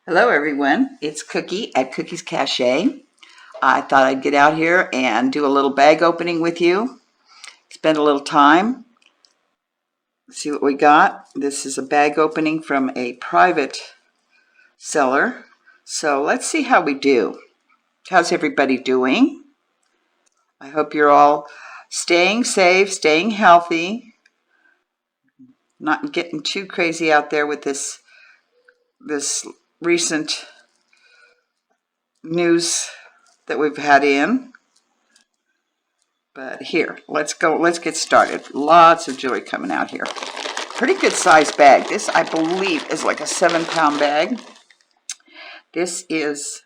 Hello everyone, it's Cookie at Cookie's Cache. I thought I'd get out here and do a little bag opening with you, spend a little time, see what we got. This is a bag opening from a private seller, so let's see how we do. How's everybody doing? I hope you're all staying safe, staying healthy, not getting too crazy out there with this recent news that we've had in. But here, let's get started. Lots of jewelry coming out here. Pretty good size bag. This, I believe, is like a 7-pound bag. This is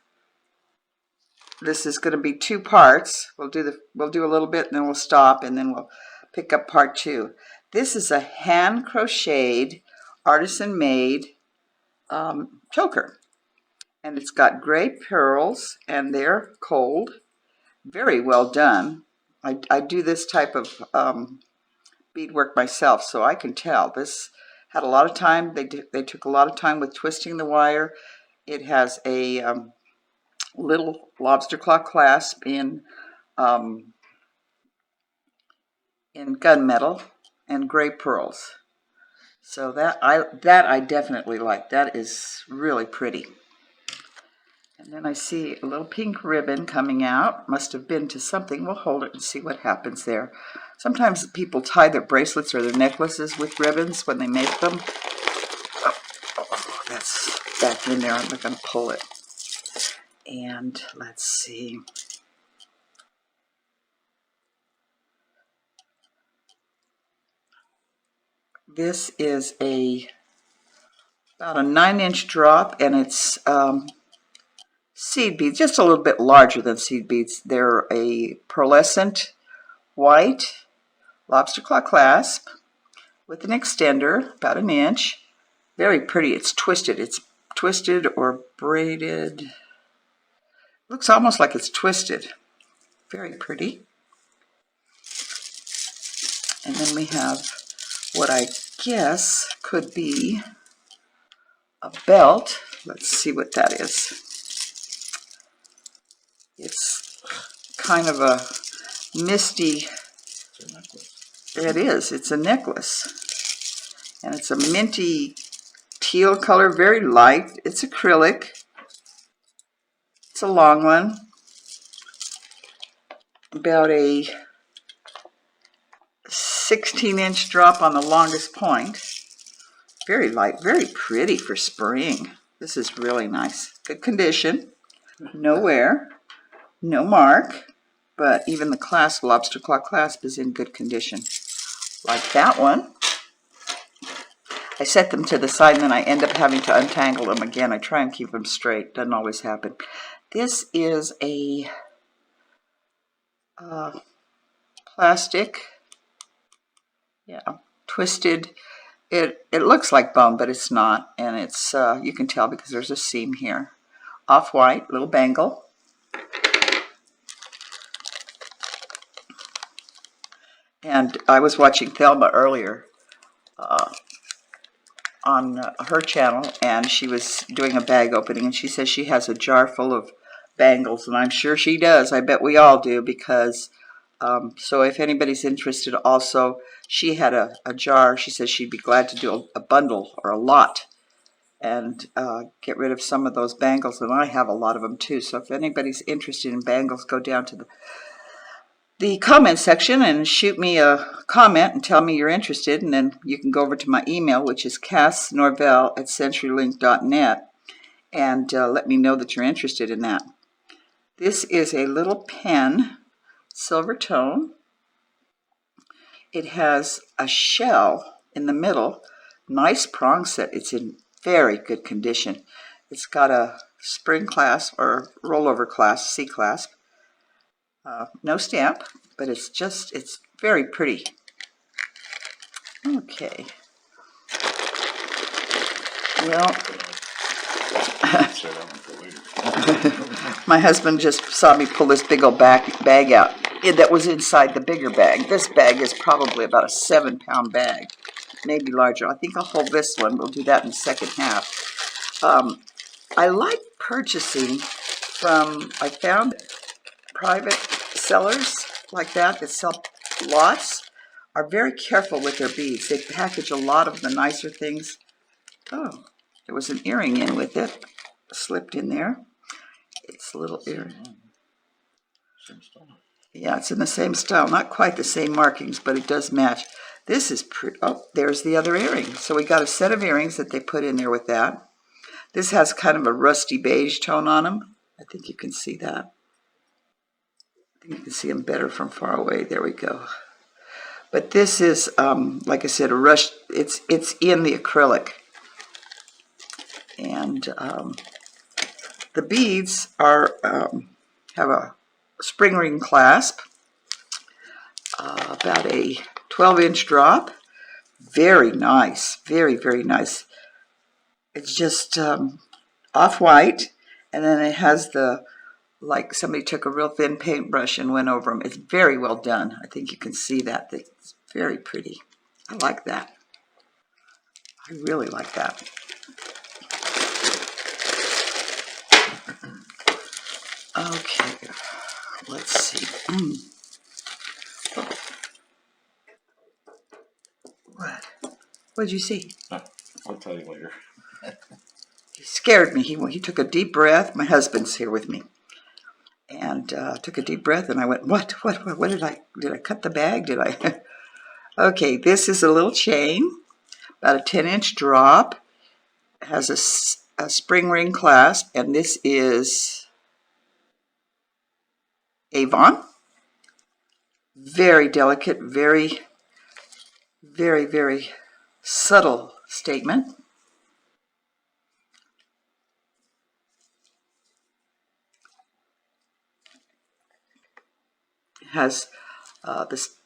going to be two parts. We'll do a little bit and then we'll stop and then we'll pick up part two. This is a hand crocheted, artisan made choker. And it's got gray pearls and they're cold. Very well done. I do this type of beadwork myself, so I can tell. This had a lot of time. They took a lot of time with twisting the wire. It has a little lobster claw clasp in gunmetal and gray pearls. So that I definitely like. That is really pretty. And then I see a little pink ribbon coming out. Must have been to something. We'll hold it and see what happens there. Sometimes people tie their bracelets or their necklaces with ribbons when they make them. Oh, that's back in there. I'm not going to pull it. And let's see. This is about a 9-inch drop, and it's seed beads, just a little bit larger than seed beads. They're a pearlescent white lobster claw clasp with an extender, about 1 inch. Very pretty. It's twisted. It's twisted or braided. Looks almost like it's twisted. Very pretty. And then we have what I guess could be a belt. Let's see what that is. It's kind of a misty, it is, it's a necklace. And it's a minty teal color, very light. It's acrylic. It's a long one. About a 16-inch drop on the longest point. Very light, very pretty for spring. This is really nice. Good condition. No wear. No mark, but even the clasp, lobster claw clasp, is in good condition. Like that one. I set them to the side and then I end up having to untangle them again. I try and keep them straight. Doesn't always happen. This is a plastic, twisted. It looks like bone, but it's not. And it's, you can tell because there's a seam here. Off-white, little bangle. And I was watching Thelma earlier on her channel, and she was doing a bag opening, and she says she has a jar full of bangles, and I'm sure she does. I bet we all do, because, so if anybody's interested also, she had a jar. She says she'd be glad to do a bundle or a lot and get rid of some of those bangles, and I have a lot of them too. So if anybody's interested in bangles, go down to the comment section and shoot me a comment and tell me you're interested, and then you can go over to my email, which is cassnorvell@centurylink.net, and let me know that you're interested in that. This is a little pen, silver tone. It has a shell in the middle, nice prong set. It's in very good condition. It's got a spring clasp or rollover clasp, C-clasp. No stamp, but it's very pretty. Okay. Well, my husband just saw me pull this big old bag out that was inside the bigger bag. This bag is probably about a 7-pound bag, maybe larger. I think I'll hold this one. We'll do that in the second half. I like purchasing from, I found private sellers like that sell lots are very careful with their beads. They package a lot of the nicer things. Oh, there was an earring in with it, slipped in there. It's a little earring. Same style. Yeah, it's in the same style. Not quite the same markings, but it does match. This is pretty. Oh, there's the other earring. So we got a set of earrings that they put in there with that. This has kind of a rusty beige tone on them. I think you can see that. I think you can see them better from far away. There we go. But this is, like I said, a rush. It's in the acrylic. And the beads are have a spring ring clasp, about a 12-inch drop. Very nice, very, very nice. It's just off-white, and then it has the, like somebody took a real thin paintbrush and went over them. It's very well done. I think you can see that. It's very pretty. I like that. I really like that. Okay, let's see. What? What'd you see? I'll tell you later. He scared me. He took a deep breath. My husband's here with me. And took a deep breath, and I went, what did I cut the bag? Did I? Okay, this is a little chain, about a 10-inch drop. It has a spring ring clasp, and this is Avon. Very delicate, very, very, very subtle statement. It has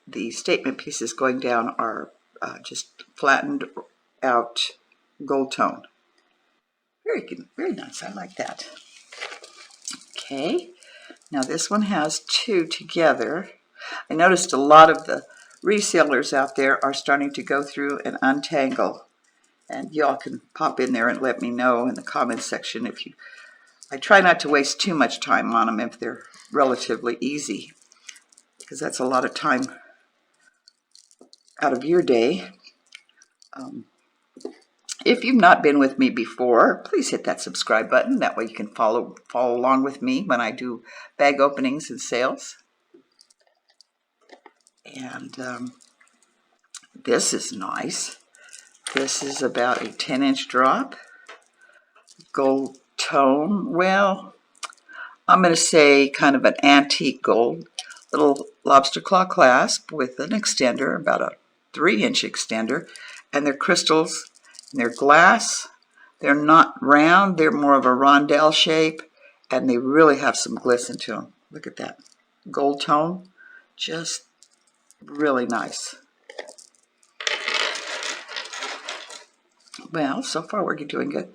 the statement pieces going down are just flattened out gold tone. Very good, very nice. I like that. Okay, now this one has two together. I noticed a lot of the resellers out there are starting to go through and untangle. And y'all can pop in there and let me know in the comments section if you. I try not to waste too much time on them if they're relatively easy, because that's a lot of time out of your day. If you've not been with me before, please hit that subscribe button. That way you can follow along with me when I do bag openings and sales. And this is nice. This is about a 10-inch drop. Gold tone. Well, I'm going to say kind of an antique gold. Little lobster claw clasp with an extender, about a 3-inch extender. And they're crystals. And they're glass. They're not round. They're more of a rondelle shape. And they really have some glisten to them. Look at that. Gold tone. Just really nice. Well, so far we're doing good.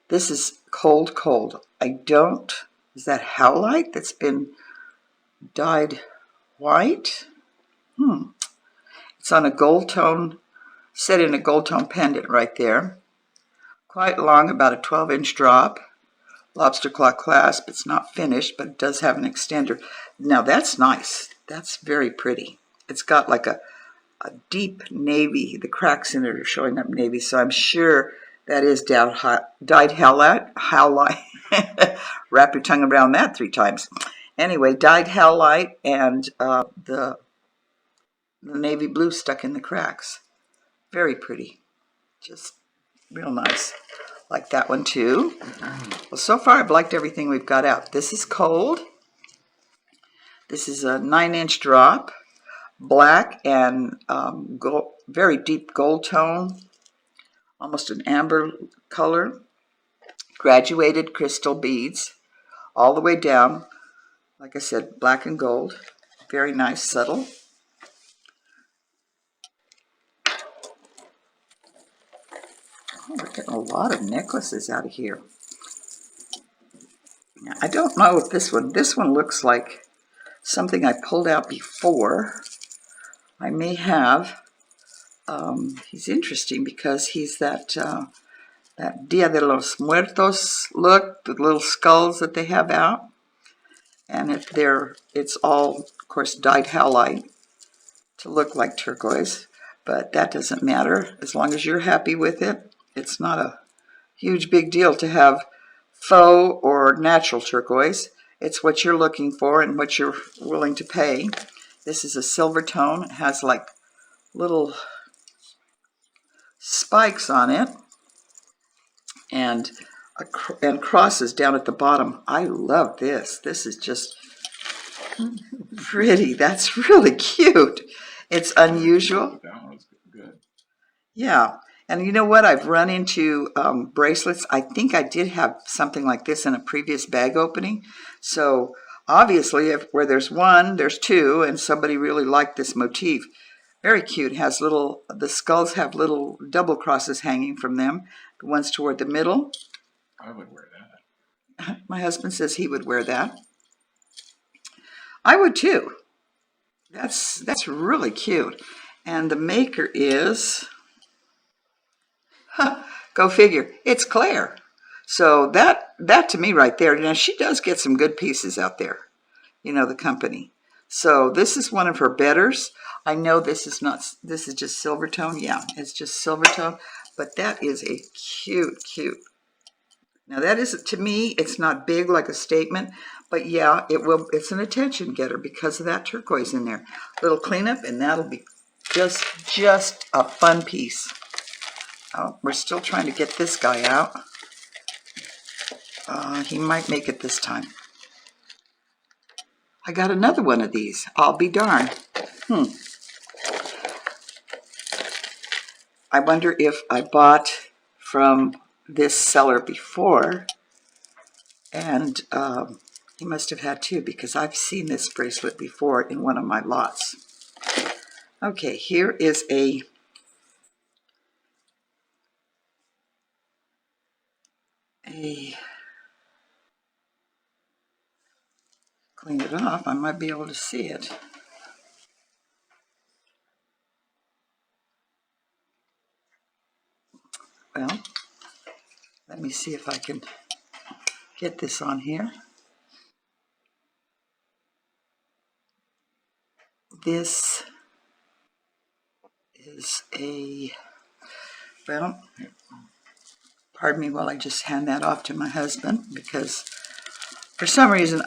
This is cold, cold. Is that howlite that's been dyed white? It's on a gold tone, set in a gold tone pendant right there. Quite long, about a 12-inch drop. Lobster claw clasp. It's not finished, but it does have an extender. Now that's nice. That's very pretty. It's got like a deep navy. The cracks in it are showing up navy, so I'm sure that is dyed howlite. Wrap your tongue around that 3 times. Anyway, dyed howlite, and the navy blue stuck in the cracks. Very pretty. Just real nice. Like that one too. Well, so far I've liked everything we've got out. This is cold. This is a 9-inch drop. Black and gold, very deep gold tone. Almost an amber color. Graduated crystal beads. All the way down. Like I said, black and gold. Very nice, subtle. Oh, we're getting a lot of necklaces out of here. Now, I don't know if this one looks like something I pulled out before. I may have. He's interesting because he's that that Dia de los Muertos look, the little skulls that they have out. And it's all, of course, dyed halite to look like turquoise, but that doesn't matter as long as you're happy with it. It's not a huge big deal to have faux or natural turquoise. It's what you're looking for and what you're willing to pay. This is a silver tone. It has like little spikes on it and crosses down at the bottom. I love this. This is just pretty. That's really cute. It's unusual. That one's good. Yeah. And you know what? I've run into bracelets. I think I did have something like this in a previous bag opening. So obviously, where there's one, there's two, and somebody really liked this motif. Very cute. The skulls have little double crosses hanging from them. The ones toward the middle. I would wear that. My husband says he would wear that. I would too. That's really cute. And the maker is, go figure, it's Claire. So that to me right there, she does get some good pieces out there, the company. So this is one of her betters. I know this is just silver tone. Yeah, it's just silver tone, but that is a cute. Now that is, to me, it's not big like a statement, but yeah, it's an attention getter because of that turquoise in there. Little cleanup and that'll be just a fun piece. Oh, we're still trying to get this guy out. He might make it this time. I got another one of these. I'll be darned. I wonder if I bought from this seller before, and he must have had two because I've seen this bracelet before in one of my lots. Okay, here is clean it off. I might be able to see it. Well, let me see if I can get this on here. This is well, pardon me while I just hand that off to my husband, because for some reason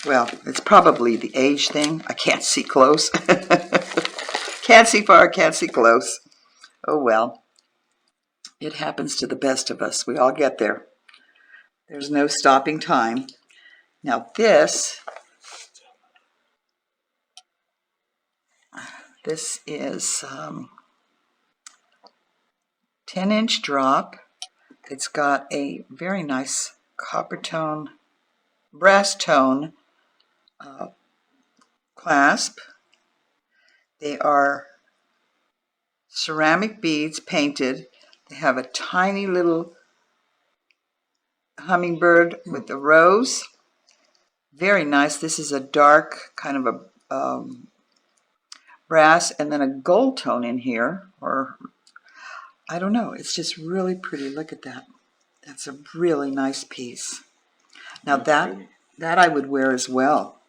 it's probably the age thing. I can't see close. Can't see far, can't see close. Oh well. It happens to the best of us. We all get there. There's no stopping time. Now this is 10-inch drop. It's got a very nice copper tone, brass tone clasp. They are ceramic beads painted. They have a tiny little hummingbird with a rose. Very nice. This is a dark kind of a brass and then a gold tone in here, or I don't know. It's just really pretty. Look at that. That's a really nice piece. Now that I would wear as well.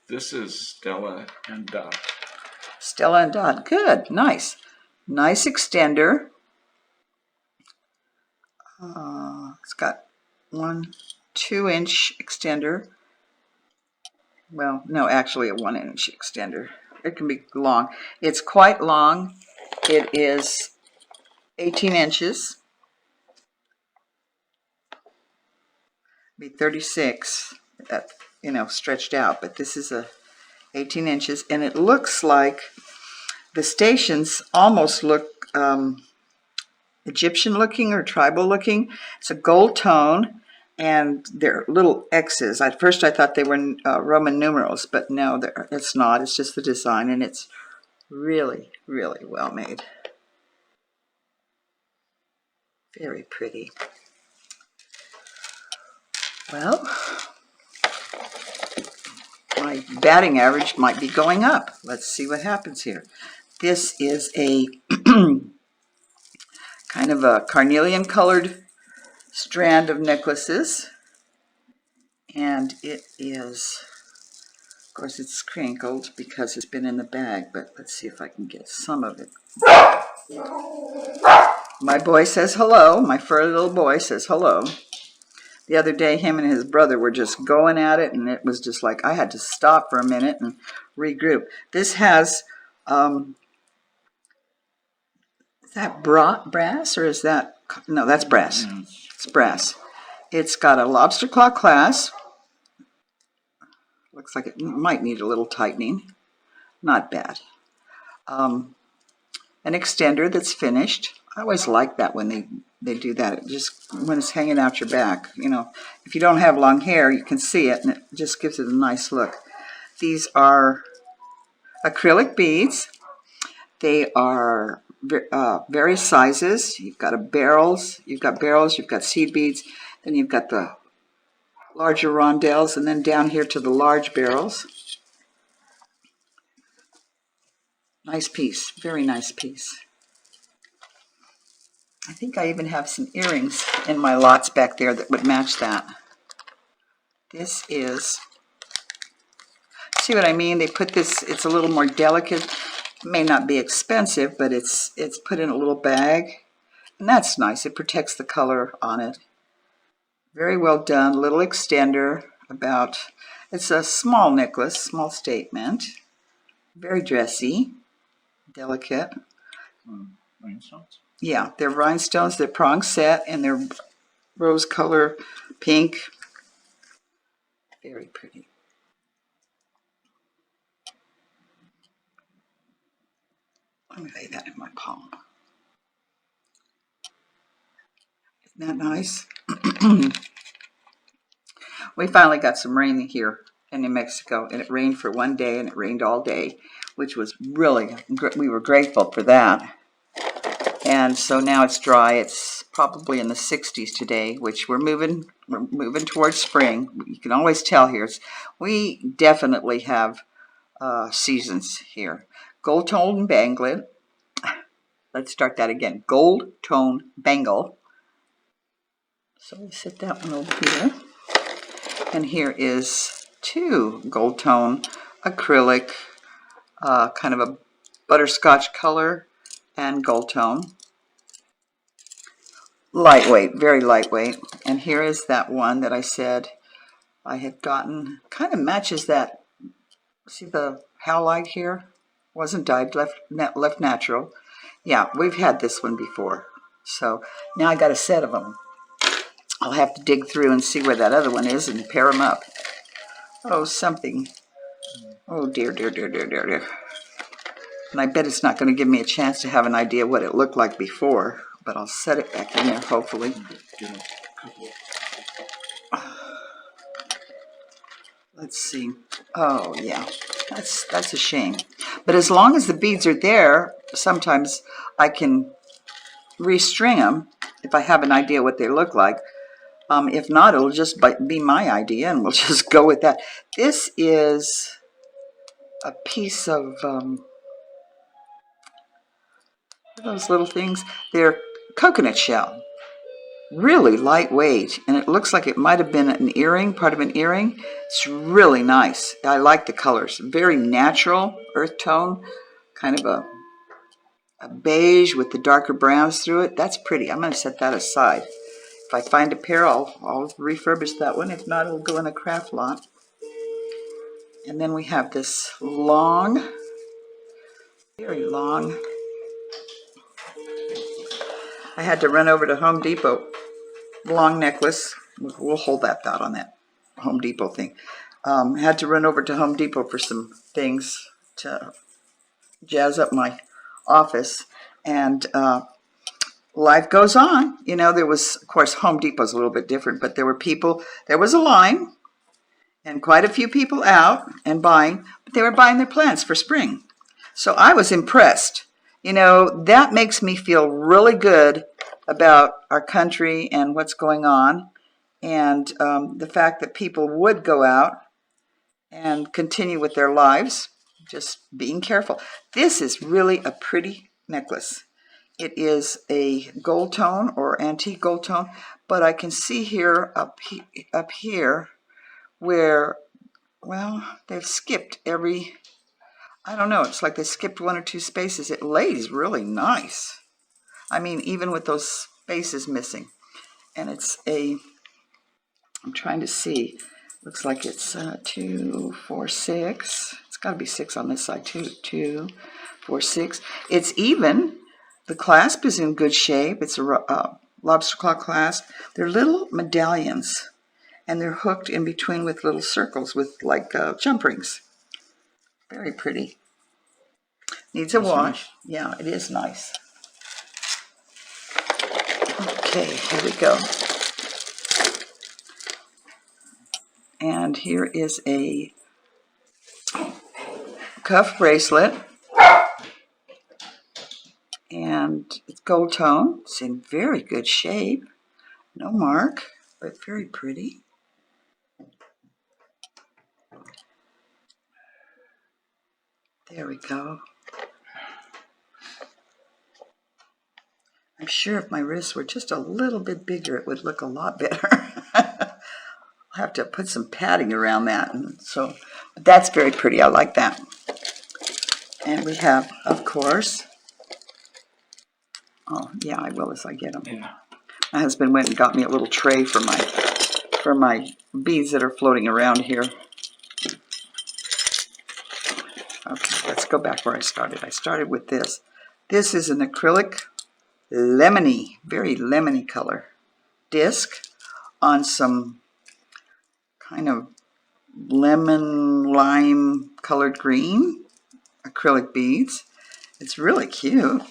This is Stella and Dot. Stella and Dot. Good. Nice. Nice extender. It's got 2-inch extender. Well, no, actually a 1-inch extender. It can be long. It's quite long. It is 18 inches. Be 36, stretched out. But this is 18 inches, and it looks like the stations almost look Egyptian looking or tribal looking. It's a gold tone, and they're little X's. At first I thought they were Roman numerals, but no, it's not. It's just the design, and it's really, really well made. Very pretty. Well, my batting average might be going up. Let's see what happens here. This is a kind of a carnelian colored strand of necklaces. And it is, of course, it's crinkled because it's been in the bag, but let's see if I can get some of it. My boy says hello. My furry little boy says hello. The other day, him and his brother were just going at it, and it was just like I had to stop for a minute and regroup. This has, is that brass or is that, no, that's brass. It's brass. It's got a lobster claw clasp. Looks like it might need a little tightening. Not bad. An extender that's finished. I always like that when they do that. It just, when it's hanging out your back, you know, if you don't have long hair, you can see it, and it just gives it a nice look. These are acrylic beads. They are various sizes. You've got barrels, you've got seed beads, then you've got the larger rondelles, and then down here to the large barrels. Nice piece, very nice piece. I think I even have some earrings in my lots back there that would match that. This is, see what I mean? They put this, it's a little more delicate. It may not be expensive, but it's put in a little bag. And that's nice. It protects the color on it. Very well done. Little extender. It's a small necklace, small statement. Very dressy, delicate. Rhinestones? Yeah, they're rhinestones. They're prong set, and they're rose color pink. Very pretty. Let me lay that in my palm. Isn't that nice? We finally got some rain here in New Mexico, and it rained for one day, and it rained all day, which was really, we were grateful for that. And so now it's dry. It's probably in the 60s today, which we're moving towards spring. You can always tell here. We definitely have seasons here. Gold tone banglet. Let's start that again. Gold tone bangle. So we set that one over here. And here is 2 gold tone acrylic, kind of a butterscotch color and gold tone. Lightweight, very lightweight. And here is that one that I said I had gotten. Kind of matches that. See the howlite here? Wasn't dyed, left natural. Yeah, we've had this one before. So now I got a set of them. I'll have to dig through and see where that other one is and pair them up. Oh, something. Oh, dear, dear, dear, dear, dear, dear. And I bet it's not going to give me a chance to have an idea what it looked like before, but I'll set it back in there, hopefully. Let's see. Oh, yeah. That's a shame. But as long as the beads are there, sometimes I can restring them if I have an idea what they look like. If not, it'll just be my idea, and we'll just go with that. This is a piece of those little things. They're coconut shell. Really lightweight, and it looks like it might have been an earring, part of an earring. It's really nice. I like the colors. Very natural, earth tone, kind of a beige with the darker browns through it. That's pretty. I'm going to set that aside. If I find a pair, I'll refurbish that one. If not, it'll go in a craft lot. And then we have this long, very long. I had to run over to Home Depot. Long necklace. We'll hold that thought on that Home Depot thing. Had to run over to Home Depot for some things to jazz up my office. And life goes on. You know, there was, of course, Home Depot's a little bit different, but there was a line and quite a few people out and buying, but they were buying their plants for spring. So I was impressed. You know, that makes me feel really good about our country and what's going on, and the fact that people would go out and continue with their lives, just being careful. This is really a pretty necklace. It is a gold tone or antique gold tone, but I can see here up here where, well, they've skipped every, I don't know, it's like they skipped 1 or 2 spaces. It lays really nice. I mean, even with those spaces missing. And it's a, I'm trying to see, looks like it's 2, 4, 6. It's got to be 6 on this side too. 2, 4, 6. It's even. The clasp is in good shape. It's a lobster claw clasp. They're little medallions, and they're hooked in between with little circles with like jump rings. Very pretty. Needs a That's wash. Yeah, it is nice. Okay, here we go. And here is a cuff bracelet. And it's gold tone. It's in very good shape. No mark, but very pretty. There we go. I'm sure if my wrists were just a little bit bigger, it would look a lot better. I'll have to put some padding around that. And so, but that's very pretty. I like that. And we have, of course, oh yeah, I will as I get them. Yeah. My husband went and got me a little tray for my beads that are floating around here. Okay, let's go back where I started. I started with this. This is an acrylic lemony, very lemony color disc on some kind of lemon lime colored green acrylic beads. It's really cute.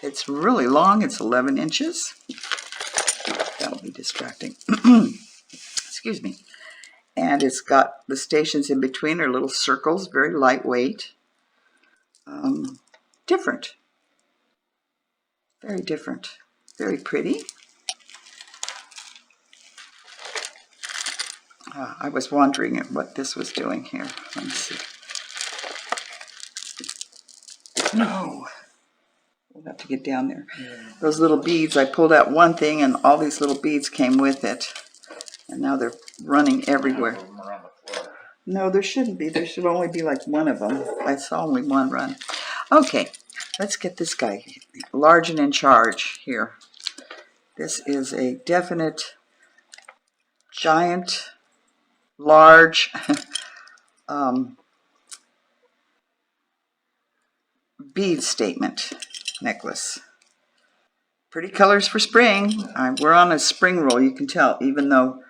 It's really long. It's 11 inches. That'll be distracting. Excuse me. And it's got the stations in between are little circles, very lightweight. Different. Very different. Very pretty. I was wondering at what this was doing here. Let me see. No. We'll have to get down there. Yeah. Those little beads, I pulled out one thing and all these little beads came with it. And now they're running everywhere. No, there shouldn't be. There should only be like one of them. I saw only one run. Okay, let's get this guy large and in charge here. This is a definite giant, large bead statement necklace. Pretty colors for spring. We're on a spring roll, you can tell, even though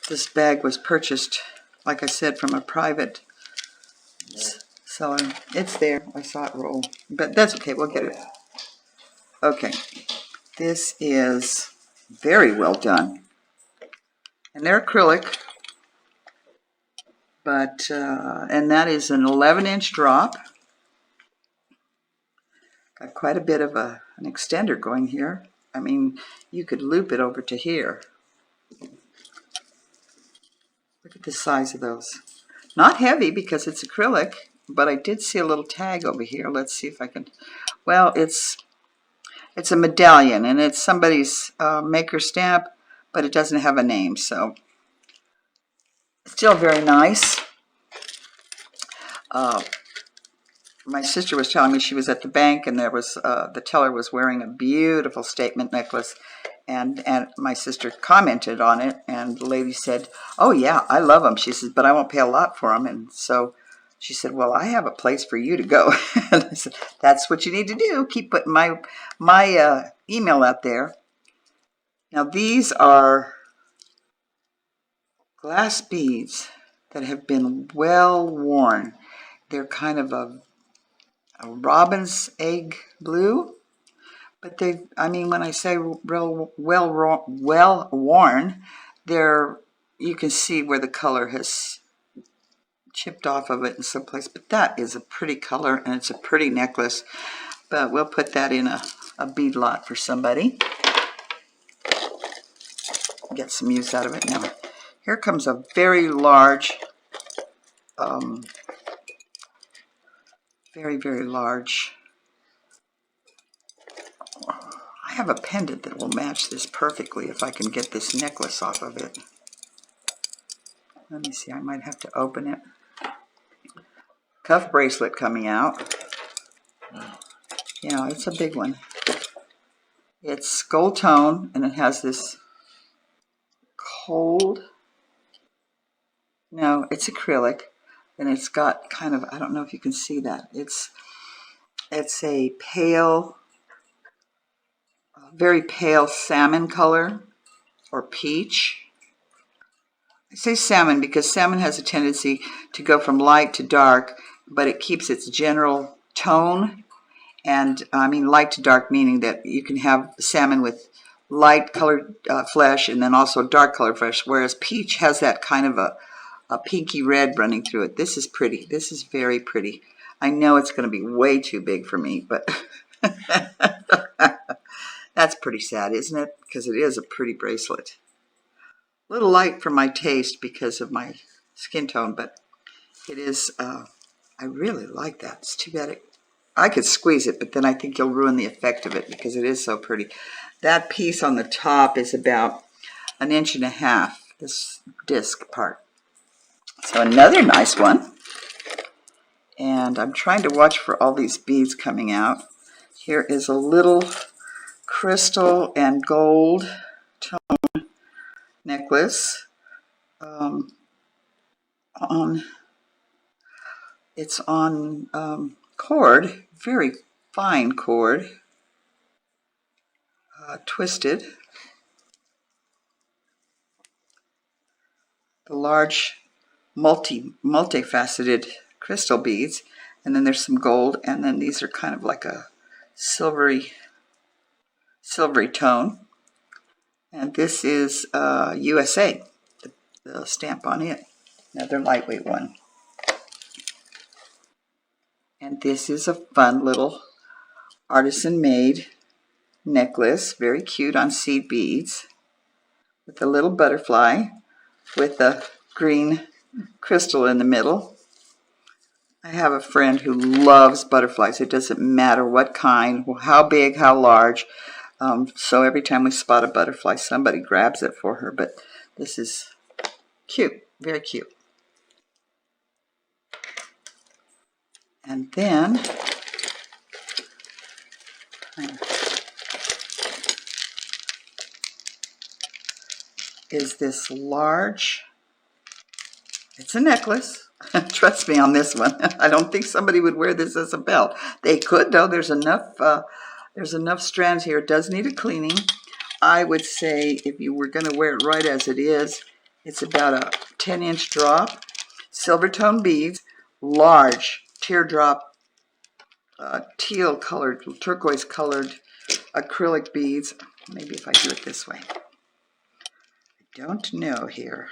this bag was purchased, like I said, from a private seller. It's there. I saw it roll. But that's okay. We'll get it. Okay. This is very well done. And they're acrylic. But, and that is an 11-inch drop. Got quite a bit of an extender going here. I mean, you could loop it over to here. Look at the size of those. Not heavy because it's acrylic, but I did see a little tag over here. Let's see if I can, well, it's a medallion, and it's somebody's maker stamp, but it doesn't have a name, so still very nice. My sister was telling me she was at the bank, and there was the teller was wearing a beautiful statement necklace, and my sister commented on it, and the lady said, "Oh yeah, I love them." She says, "But I won't pay a lot for them." And so she said, "Well, I have a place for you to go." And I said, "That's what you need to do. Keep putting my email out there." Now these are glass beads that have been well worn. They're kind of a robin's egg blue, but they, I mean, when I say real well worn, they're, you can see where the color has chipped off of it in some place, but that is a pretty color and it's a pretty necklace. But we'll put that in a bead lot for somebody. Get some use out of it. Now here comes a very large Very, very large. I have a pendant that will match this perfectly if I can get this necklace off of it. Let me see, I might have to open it. Cuff bracelet coming out. Yeah, it's a big one. It's gold tone, and it has this cold, no, it's acrylic, and it's got kind of, I don't know if you can see that. It's a pale, very pale salmon color, or peach. I say salmon because salmon has a tendency to go from light to dark, but it keeps its general tone. And I mean light to dark, meaning that you can have salmon with light colored flesh and then also dark colored flesh, whereas peach has that kind of a pinky red running through it. This is pretty. This is very pretty. I know it's going to be way too big for me, but that's pretty sad, isn't it? Because it is a pretty bracelet. A little light for my taste because of my skin tone, but it is, I really like that. It's too bad I could squeeze it, but then I think you'll ruin the effect of it because it is so pretty. That piece on the top is about 1.5 inches, this disc part. So another nice one. And I'm trying to watch for all these beads coming out. Here is a little crystal and gold tone necklace. It's on cord, very fine cord, twisted. The large multifaceted crystal beads, and then there's some gold, and then these are kind of like a silvery tone. And this is USA, the stamp on it. Another lightweight one. And this is a fun little artisan-made necklace, very cute on seed beads, with a little butterfly with a green crystal in the middle. I have a friend who loves butterflies. It doesn't matter what kind, how big, how large. So every time we spot a butterfly, somebody grabs it for her. But this is cute, very cute. And then is this large, it's a necklace. Trust me on this one. I don't think somebody would wear this as a belt. They could though. There's enough strands here. It does need a cleaning. I would say if you were going to wear it right as it is, it's about a 10-inch drop. Silver tone beads, large teardrop, teal colored, turquoise colored acrylic beads. Maybe if I do it this way. I don't know here.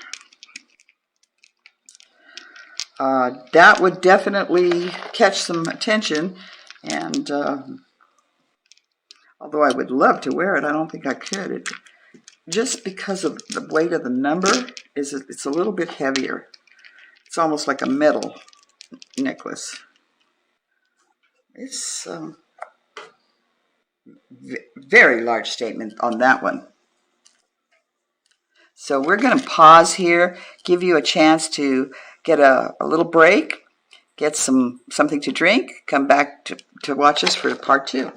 That would definitely catch some attention, and although I would love to wear it, I don't think I could. Just because of the weight of the number, it's a little bit heavier. It's almost like a metal necklace. It's very large statement on that one. So we're going to pause here, give you a chance to get a little break, get something to drink, come back to watch us for part 2.